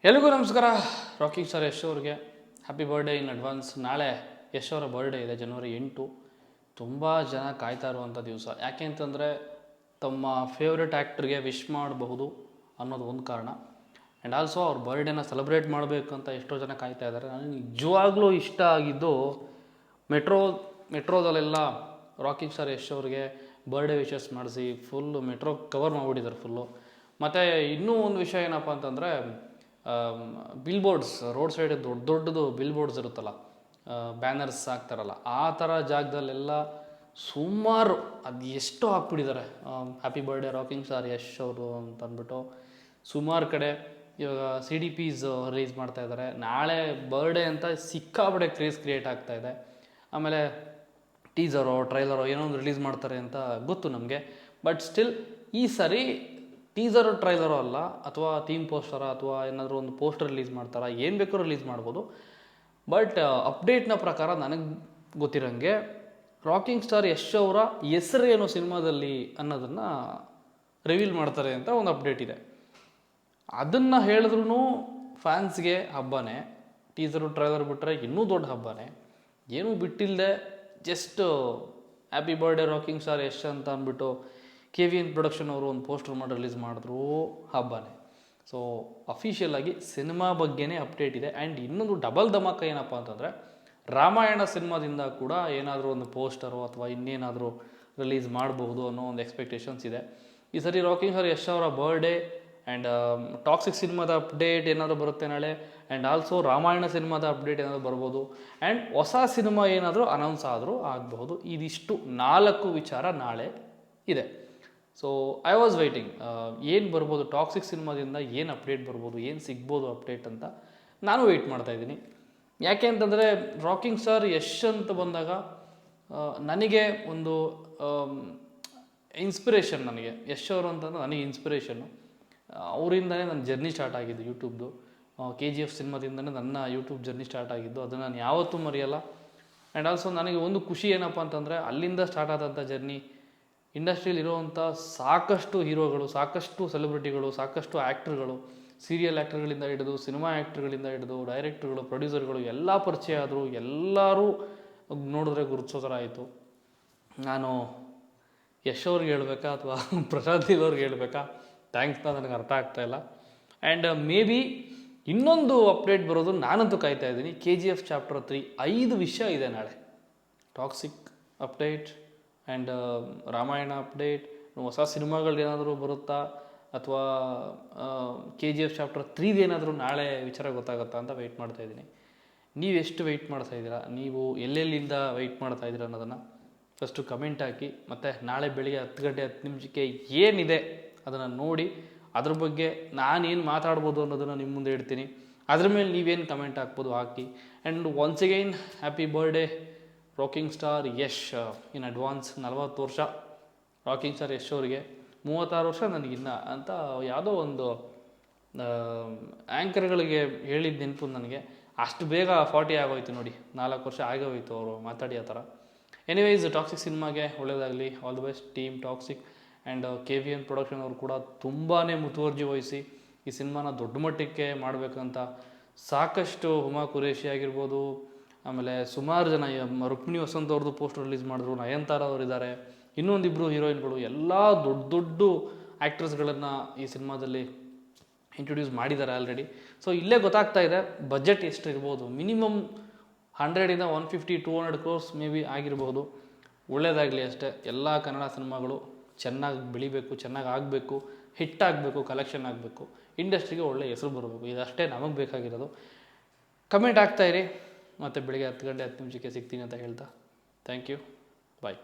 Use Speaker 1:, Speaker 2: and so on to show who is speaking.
Speaker 1: ಎಲ್ರಿಗೂ ನಮಸ್ಕಾರ. Rocking star Yash ಅವ್ರಿಗೆ ಹ್ಯಾಪಿ ಬರ್ಡೇ ಇನ್ ಅಡ್ವಾನ್ಸ್. ನಾಳೆ ಯಶ್ ಅವರ ಬರ್ಡೇ ಇದೆ, ಜನವರಿ 8. ತುಂಬ ಜನ ಕಾಯ್ತಾ ಇರುವಂಥ ದಿವಸ. ಯಾಕೆ ಅಂತಂದರೆ ತಮ್ಮ ಫೇವ್ರೆಟ್ ಆ್ಯಕ್ಟ್ರಿಗೆ ವಿಶ್ ಮಾಡಬಹುದು ಅನ್ನೋದು ಒಂದು ಕಾರಣ. ಆ್ಯಂಡ್ ಆಲ್ಸೋ ಅವ್ರ ಬರ್ಡೇನ ಸೆಲೆಬ್ರೇಟ್ ಮಾಡಬೇಕು ಅಂತ ಎಷ್ಟೋ ಜನ ಕಾಯ್ತಾ ಇದ್ದಾರೆ. ನನಗೆ ನಿಜವಾಗ್ಲೂ ಇಷ್ಟ ಆಗಿದ್ದು ಮೆಟ್ರೋದಲ್ಲೆಲ್ಲ ರಾಕಿಂಗ್ ಸ್ಟಾರ್ ಯಶ್ ಅವ್ರಿಗೆ ಬರ್ಡೇ ವಿಶಸ್ ಮಾಡಿಸಿ ಫುಲ್ಲು ಮೆಟ್ರೋ ಕವರ್ ಮಾಡಿಬಿಟ್ಟಿದ್ದಾರೆ ಫುಲ್ಲು. ಮತ್ತು ಇನ್ನೂ ಒಂದು ವಿಷಯ ಏನಪ್ಪ ಅಂತಂದರೆ ಬಿಲ್ಬೋರ್ಡ್ಸ್, ರೋಡ್ ಸೈಡ್ ದೊಡ್ಡದು ಬಿಲ್ಬೋರ್ಡ್ಸ್ ಇರುತ್ತಲ್ಲ, ಬ್ಯಾನರ್ಸ್ ಹಾಕ್ತಾರಲ್ಲ, ಆ ಥರ ಜಾಗದಲ್ಲೆಲ್ಲ ಸುಮಾರು ಅದು ಎಷ್ಟು ಹಾಕ್ಬಿಟ್ಟಿದ್ದಾರೆ happy birthday rocking star Yash ಅವರು ಅಂತ ಅಂದ್ಬಿಟ್ಟು. ಸುಮಾರು ಕಡೆ ಇವಾಗ CDPs ರಿಲೀಸ್ ಮಾಡ್ತಾಯಿದ್ದಾರೆ. ನಾಳೆ ಬರ್ಡೇ ಅಂತ ಸಿಕ್ಕಾಬಡೆ ಕ್ರೇಜ್ ಕ್ರಿಯೇಟ್ ಆಗ್ತಾಯಿದೆ. ಆಮೇಲೆ ಟೀಸರೋ ಟ್ರೈಲರೋ ಏನೋ ಒಂದು ರಿಲೀಸ್ ಮಾಡ್ತಾರೆ ಅಂತ ಗೊತ್ತು ನಮಗೆ. ಬಟ್ ಸ್ಟಿಲ್ ಈ ಸರಿ ಟೀಸರು ಟ್ರೈಲರೋ ಅಲ್ಲ, ಅಥವಾ ಥೀಮ್ ಪೋಸ್ಟರ ಅಥವಾ ಏನಾದರೂ ಒಂದು ಪೋಸ್ಟರ್ ರಿಲೀಸ್ ಮಾಡ್ತಾರಾ, ಏನು ಬೇಕಾದ್ರೂ ರಿಲೀಸ್ ಮಾಡ್ಬೋದು. ಬಟ್ ಅಪ್ಡೇಟ್ನ ಪ್ರಕಾರ ನನಗೆ ಗೊತ್ತಿರೋಂಗೆ ರಾಕಿಂಗ್ ಸ್ಟಾರ್ ಯಶ್ ಅವರ ಹೆಸರೇನು ಸಿನಿಮಾದಲ್ಲಿ ಅನ್ನೋದನ್ನು ರಿವೀಲ್ ಮಾಡ್ತಾರೆ ಅಂತ ಒಂದು ಅಪ್ಡೇಟ್ ಇದೆ. ಅದನ್ನು ಹೇಳಿದ್ರೂ ಫ್ಯಾನ್ಸ್ಗೆ ಹಬ್ಬನೇ. ಟೀಸರು ಟ್ರೈಲರ್ ಬಿಟ್ಟರೆ ಇನ್ನೂ ದೊಡ್ಡ ಹಬ್ಬನೇ. ಏನೂ ಬಿಟ್ಟಿಲ್ಲದೆ just happy birthday rocking star Yash ಅಂತ ಅಂದ್ಬಿಟ್ಟು KVN ಪ್ರೊಡಕ್ಷನ್ ಅವರು ಒಂದು ಪೋಸ್ಟರ್ ಮಾಡಿ ರಿಲೀಸ್ ಮಾಡಿದ್ರು, ಹಬ್ಬನೇ. ಸೊ ಅಫಿಷಿಯಲಾಗಿ ಸಿನಿಮಾ ಬಗ್ಗೆನೇ ಅಪ್ಡೇಟ್ ಇದೆ. ಆ್ಯಂಡ್ ಇನ್ನೊಂದು ಡಬಲ್ ಧಮಾಕ ಏನಪ್ಪ ಅಂತಂದರೆ, ರಾಮಾಯಣ ಸಿನಿಮಾದಿಂದ ಕೂಡ ಏನಾದರೂ ಒಂದು ಪೋಸ್ಟರು ಅಥವಾ ಇನ್ನೇನಾದರೂ ರಿಲೀಸ್ ಮಾಡಬಹುದು ಅನ್ನೋ ಒಂದು ಎಕ್ಸ್ಪೆಕ್ಟೇಷನ್ಸ್ ಇದೆ. ಈ ಸರಿ ರಾಕಿಂಗ್ ಸ್ಟಾರ್ ಯಶ್ ಅವರ ಬರ್ಡೇ ಆ್ಯಂಡ್ ಟಾಕ್ಸಿಕ್ ಸಿನಿಮಾದ ಅಪ್ಡೇಟ್ ಏನಾದರೂ ಬರುತ್ತೆ ನಾಳೆ. ಆ್ಯಂಡ್ ಆಲ್ಸೋ ರಾಮಾಯಣ ಸಿನಿಮಾದ ಅಪ್ಡೇಟ್ ಏನಾದರೂ ಬರ್ಬೋದು. ಆ್ಯಂಡ್ ಹೊಸ ಸಿನಿಮಾ ಏನಾದರೂ ಅನೌನ್ಸ್ ಆದರೂ ಆಗಬಹುದು. ಇದಿಷ್ಟು 4 ವಿಚಾರ ನಾಳೆ ಇದೆ. ಸೊ ಐ ವಾಸ್ ವೈಟಿಂಗ್ ಏನು ಬರ್ಬೋದು, ಟಾಕ್ಸಿಕ್ ಸಿನಿಮಾದಿಂದ ಏನು ಅಪ್ಡೇಟ್ ಬರ್ಬೋದು, ಏನು ಸಿಗ್ಬೋದು ಅಪ್ಡೇಟ್ ಅಂತ ನಾನು ವೆಯ್ಟ್ ಮಾಡ್ತಾಯಿದ್ದೀನಿ. ಯಾಕೆ ಅಂತಂದರೆ ರಾಕಿಂಗ್ ಸ್ಟಾರ್ ಯಶ್ ಅಂತ ಬಂದಾಗ ನನಗೆ ಒಂದು ಇನ್ಸ್ಪಿರೇಷನ್. ನನಗೆ ಯಶ್ ಅವರು ಅಂತಂದ್ರೆ ನನಗೆ ಇನ್ಸ್ಪಿರೇಷನ್ನು. ಅವರಿಂದನೇ ನನ್ನ ಜರ್ನಿ ಸ್ಟಾರ್ಟ್ ಆಗಿದ್ದು ಯೂಟ್ಯೂಬ್ದು. KGF ಸಿನಿಮಾದಿಂದನೇ ನನ್ನ ಯೂಟ್ಯೂಬ್ ಜರ್ನಿ ಸ್ಟಾರ್ಟ್ ಆಗಿದ್ದು. ಅದನ್ನು ನಾನು ಯಾವತ್ತೂ ಮರೆಯಲ್ಲ. ಆ್ಯಂಡ್ ಆಲ್ಸೋ ನನಗೆ ಒಂದು ಖುಷಿ ಏನಪ್ಪ ಅಂತಂದರೆ, ಅಲ್ಲಿಂದ ಸ್ಟಾರ್ಟ್ ಆದಂಥ ಜರ್ನಿ ಇಂಡಸ್ಟ್ರಿಯಲ್ಲಿ ಇರುವಂಥ ಸಾಕಷ್ಟು ಹೀರೋಗಳು, ಸಾಕಷ್ಟು ಸೆಲೆಬ್ರಿಟಿಗಳು, ಸಾಕಷ್ಟು ಆ್ಯಕ್ಟ್ರುಗಳು, ಸೀರಿಯಲ್ ಆ್ಯಕ್ಟರ್ಗಳಿಂದ ಹಿಡಿದು ಸಿನಿಮಾ ಆ್ಯಕ್ಟ್ರುಗಳಿಂದ ಹಿಡಿದು ಡೈರೆಕ್ಟ್ರುಗಳು, ಪ್ರೊಡ್ಯೂಸರ್ಗಳು ಎಲ್ಲ ಪರಿಚಯ ಆದರು. ಎಲ್ಲರೂ ನೋಡಿದ್ರೆ ಗುರುತಿಸೋ ಥರ ಆಯಿತು. ನಾನು ಯಶ್ ಅವ್ರಿಗೆ ಹೇಳ್ಬೇಕಾ ಅಥವಾ ಪ್ರಶಾಂತ್ ನೀಲ್ ಅವ್ರಿಗೆ ಹೇಳ್ಬೇಕಾ ಥ್ಯಾಂಕ್ಸ್ನ ನನಗೆ ಅರ್ಥ ಆಗ್ತಾಯಿಲ್ಲ. ಆ್ಯಂಡ್ ಮೇ ಬಿ ಇನ್ನೊಂದು ಅಪ್ಡೇಟ್ ಬರೋದು ನಾನಂತೂ ಕಾಯ್ತಾ ಇದ್ದೀನಿ. KGF ಚಾಪ್ಟರ್ 3 5 ವಿಷಯ ಇದೆ ನಾಳೆ. Toxic update and Ramayana update, ಹೊಸ ಸಿನಿಮಾಗಳು ಏನಾದರೂ ಬರುತ್ತಾ ಅಥವಾ KGF ಚಾಪ್ಟರ್ 3 ಏನಾದರೂ ನಾಳೆ ವಿಚಾರ ಗೊತ್ತಾಗುತ್ತಾ ಅಂತ ವೆಯ್ಟ್ ಮಾಡ್ತಾಯಿದ್ದೀನಿ. ನೀವೆಷ್ಟು ವೆಯ್ಟ್ ಮಾಡ್ತಾಯಿದ್ದೀರಾ, ನೀವು ಎಲ್ಲೆಲ್ಲಿಂದ ವೆಯ್ಟ್ ಮಾಡ್ತಾಯಿದ್ದೀರಾ ಅನ್ನೋದನ್ನು ಫಸ್ಟು ಕಮೆಂಟ್ ಹಾಕಿ. ಮತ್ತು ನಾಳೆ ಬೆಳಿಗ್ಗೆ 10 ಗಂಟೆ 10 ನಿಮಿಷಕ್ಕೆ ಏನಿದೆ ಅದನ್ನು ನೋಡಿ ಅದ್ರ ಬಗ್ಗೆ ನಾನೇನು ಮಾತಾಡ್ಬೋದು ಅನ್ನೋದನ್ನು ನಿಮ್ಮ ಮುಂದೆ ಇಡ್ತೀನಿ. ಅದ್ರ ಮೇಲೆ ನೀವೇನು ಕಮೆಂಟ್ ಹಾಕ್ಬೋದು ಹಾಕಿ. And once again happy birthday rocking star Yash in advance. 40 ವರ್ಷ ರಾಕಿಂಗ್ ಸ್ಟಾರ್ ಯಶ್ ಅವರಿಗೆ, 36 ವರ್ಷ ನನಗಿನ್ನ ಅಂತ ಯಾವುದೋ ಒಂದು ಆ್ಯಂಕರ್ಗಳಿಗೆ ಹೇಳಿದ ನೆನಪು ನನಗೆ. ಅಷ್ಟು ಬೇಗ 40 ಆಗೋಯ್ತು ನೋಡಿ, 4 ವರ್ಷ ಆಗೋಯ್ತು ಅವರು ಮಾತಾಡಿ ಆ ಥರ. ಎನಿವೇಸ್, ಟಾಕ್ಸಿಕ್ ಸಿನಿಮಾಗೆ ಒಳ್ಳೆಯದಾಗಲಿ. All the best team toxic. And KVN production ಅವರು ಕೂಡ ತುಂಬಾ ಮುತುವರ್ಜಿ ವಹಿಸಿ ಈ ಸಿನಿಮಾನ ದೊಡ್ಡ ಮಟ್ಟಕ್ಕೆ ಮಾಡಬೇಕಂತ ಸಾಕಷ್ಟು ಹುಮಾ ಕುರೇಶಿ ಆಗಿರ್ಬೋದು, ಆಮೇಲೆ ಸುಮಾರು ಜನ, ರುಕ್ಮಿಣಿ ವಸಂತ್ ಅವ್ರದ್ದು ಪೋಸ್ಟರ್ ರಿಲೀಸ್ ಮಾಡಿದ್ರು, ನಯನತಾರ ಅವರಿದ್ದಾರೆ, ಇನ್ನೊಂದಿಬ್ಬರು ಹೀರೋಯಿನ್ಗಳು, ಎಲ್ಲ ದೊಡ್ಡ ದೊಡ್ಡ ಆ್ಯಕ್ಟ್ರಸ್ಗಳನ್ನು ಈ ಸಿನಿಮಾದಲ್ಲಿ ಇಂಟ್ರೊಡ್ಯೂಸ್ ಮಾಡಿದ್ದಾರೆ ಆಲ್ರೆಡಿ. ಸೊ ಇಲ್ಲೇ ಗೊತ್ತಾಗ್ತಾ ಇದೆ ಬಜೆಟ್ ಎಷ್ಟು ಇರ್ಬೋದು. ಮಿನಿಮಮ್ 100 150-200 crores ಮೇ ಬಿ ಆಗಿರ್ಬೋದು. ಒಳ್ಳೆಯದಾಗಲಿ ಅಷ್ಟೇ. ಎಲ್ಲ ಕನ್ನಡ ಸಿನಿಮಾಗಳು ಚೆನ್ನಾಗಿ ಬೆಳಿಬೇಕು, ಚೆನ್ನಾಗಿ ಆಗಬೇಕು, ಹಿಟ್ ಆಗಬೇಕು, ಕಲೆಕ್ಷನ್ ಆಗಬೇಕು, ಇಂಡಸ್ಟ್ರಿಗೆ ಒಳ್ಳೆಯ ಹೆಸರು ಬರಬೇಕು. ಇದಷ್ಟೇ ನಮಗೆ ಬೇಕಾಗಿರೋದು. ಕಮೆಂಟ್ ಆಗ್ತಾಯಿರಿ. ಮತ್ತು ಬೆಳಿಗ್ಗೆ 10 ಗಂಟೆ 10 ನಿಮಿಷಕ್ಕೆ ಸಿಗ್ತೀನಿ ಅಂತ ಹೇಳ್ತಾ ಥ್ಯಾಂಕ್ ಯು. ಬಾಯ್.